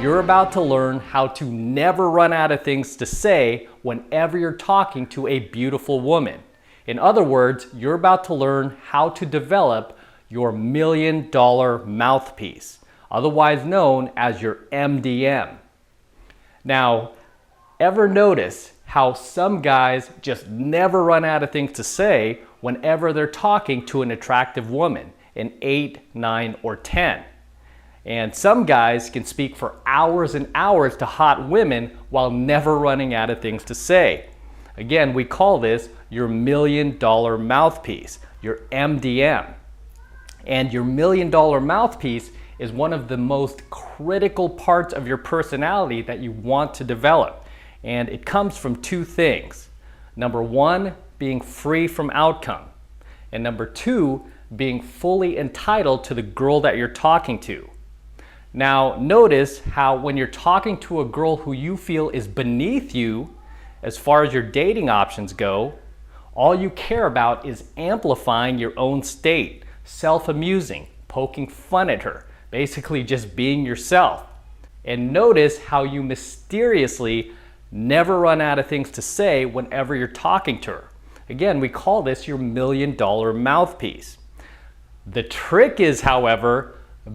You're about to learn how to never run out of things to say whenever you're talking to a beautiful woman. In other words, you're about to learn how to develop your $1 million mouthpiece, otherwise known as your MDM. Now, ever notice how some guys just never run out of things to say whenever they're talking to an attractive woman, an 8, 9, or 10? And some guys can speak for hours and hours to hot women while never running out of things to say. Again, we call this your $1 million mouthpiece, your MDM. And your $1 million mouthpiece is one of the most critical parts of your personality that you want to develop. And it comes from two things. Number one, being free from outcome. And number two, being fully entitled to the girl that you're talking to. Now, notice how when you're talking to a girl who you feel is beneath you, as far as your dating options go, all you care about is amplifying your own state, self-amusing, poking fun at her, basically just being yourself. And notice how you mysteriously never run out of things to say whenever you're talking to her. Again, we call this your $1 million mouthpiece. The trick is, however,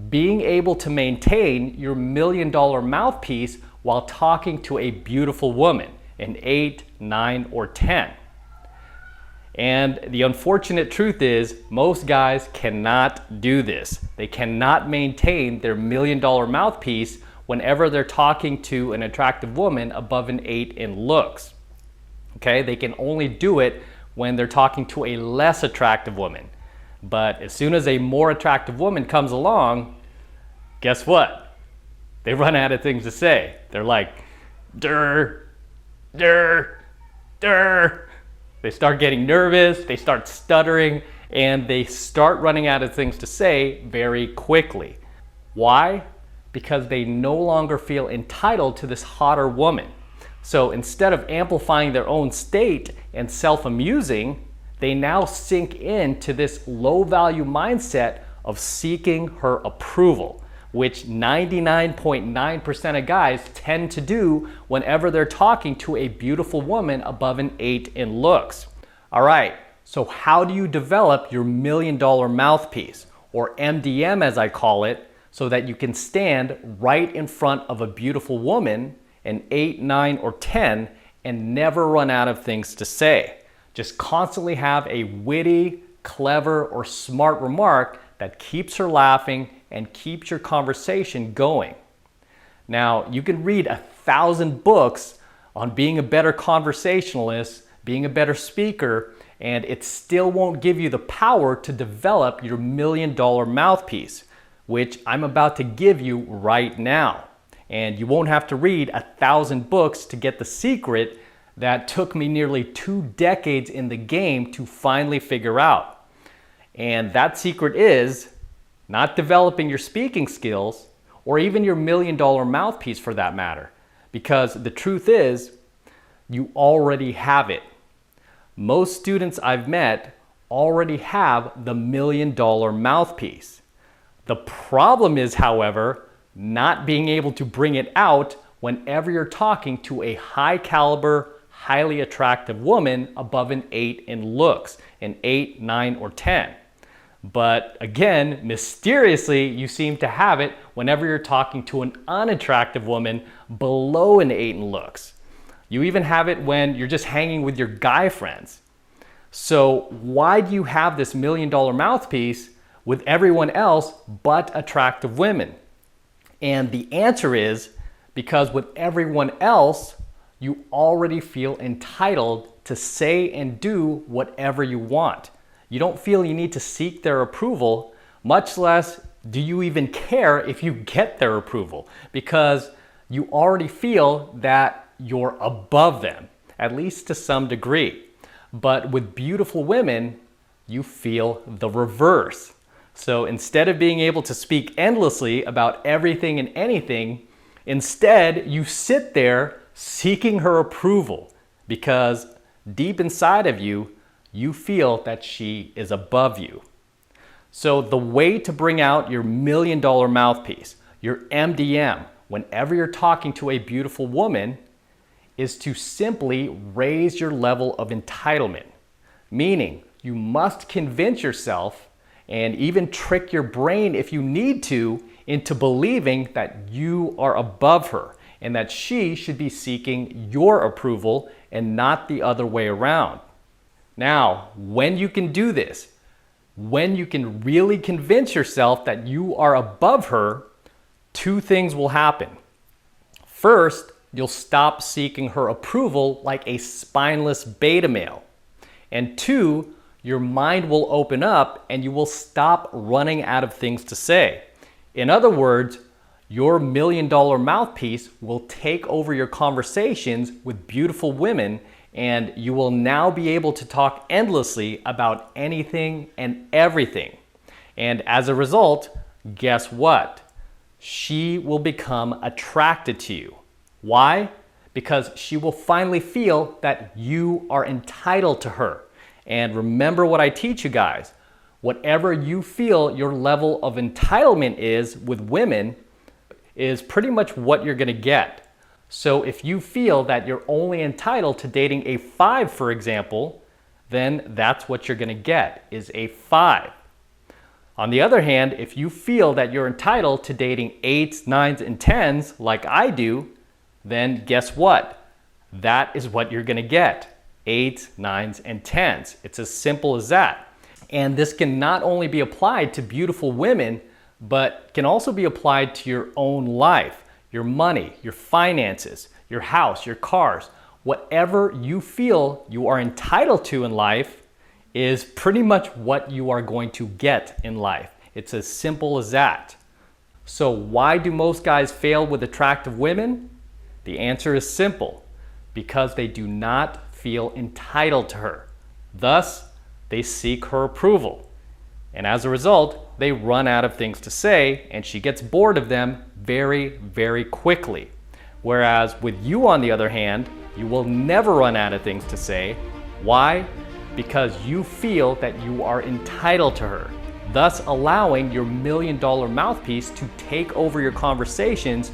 being able to maintain your $1 million mouthpiece while talking to a beautiful woman, an 8, 9, or 10. And the unfortunate truth is most guys cannot do this. They cannot maintain their $1 million mouthpiece whenever they're talking to an attractive woman above an 8 in looks. Okay, they can only do it when they're talking to a less attractive woman. But as soon as a more attractive woman comes along, guess what? They run out of things to say. They're like, durr, durr, durr. They start getting nervous, they start stuttering, and they start running out of things to say very quickly. Why? Because they no longer feel entitled to this hotter woman. So instead of amplifying their own state and self-amusing, they now sink into this low-value mindset of seeking her approval, which 99.9% of guys tend to do whenever they're talking to a beautiful woman above an 8 in looks. All right, so how do you develop your $1 million mouthpiece, or MDM as I call it, so that you can stand right in front of a beautiful woman, an 8, 9, or 10, and never run out of things to say? Just constantly have a witty, clever, or smart remark that keeps her laughing and keeps your conversation going. Now, you can read 1,000 books on being a better conversationalist, being a better speaker, and it still won't give you the power to develop your $1 million mouthpiece, which I'm about to give you right now. And you won't have to read 1,000 books to get the secret that took me nearly 2 decades in the game to finally figure out. And that secret is not developing your speaking skills or even your $1 million mouthpiece for that matter. Because the truth is, you already have it. Most students I've met already have the $1 million mouthpiece. The problem is, however, not being able to bring it out whenever you're talking to a high caliber, highly attractive woman above an 8 in looks, an 8, 9, or 10. But again, mysteriously, you seem to have it whenever you're talking to an unattractive woman below an 8 in looks. You even have it when you're just hanging with your guy friends. So why do you have this $1 million mouthpiece with everyone else but attractive women? And the answer is because with everyone else, you already feel entitled to say and do whatever you want. You don't feel you need to seek their approval, much less do you even care if you get their approval, because you already feel that you're above them, at least to some degree. But with beautiful women, you feel the reverse. So instead of being able to speak endlessly about everything and anything, instead you sit there seeking her approval because deep inside of you, you feel that she is above you. So the way to bring out your $1 million mouthpiece, your MDM, whenever you're talking to a beautiful woman is to simply raise your level of entitlement. Meaning, you must convince yourself and even trick your brain if you need to into believing that you are above her and that she should be seeking your approval and not the other way around. Now, when you can do this, when you can really convince yourself that you are above her, two things will happen. First, you'll stop seeking her approval like a spineless beta male. And two, your mind will open up and you will stop running out of things to say. In other words, your $1 million mouthpiece will take over your conversations with beautiful women, and you will now be able to talk endlessly about anything and everything. And as a result, guess what? She will become attracted to you. Why? Because she will finally feel that you are entitled to her. And remember what I teach you guys. Whatever you feel your level of entitlement is with women is pretty much what you're gonna get. So if you feel that you're only entitled to dating a 5, for example, then that's what you're gonna get, is a 5. On the other hand, if you feel that you're entitled to dating 8s, 9s, and 10s, like I do, then guess what? That is what you're gonna get, 8s, 9s, and 10s. It's as simple as that. And this can not only be applied to beautiful women, but can also be applied to your own life, your money, your finances, your house, your cars. Whatever you feel you are entitled to in life is pretty much what you are going to get in life. It's as simple as that. So why do most guys fail with attractive women? The answer is simple, because they do not feel entitled to her. Thus, they seek her approval. And as a result, they run out of things to say and she gets bored of them very, very quickly. Whereas with you, on the other hand, you will never run out of things to say. Why? Because you feel that you are entitled to her, thus allowing your $1 million mouthpiece to take over your conversations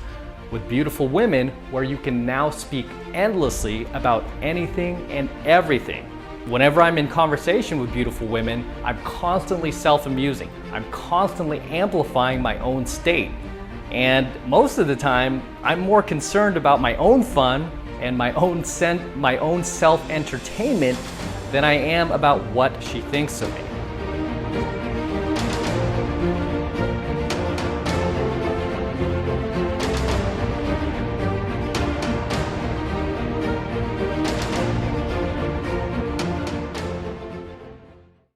with beautiful women, where you can now speak endlessly about anything and everything. Whenever I'm in conversation with beautiful women, I'm constantly self-amusing. I'm constantly amplifying my own state. And most of the time, I'm more concerned about my own fun and my own self-entertainment than I am about what she thinks of me.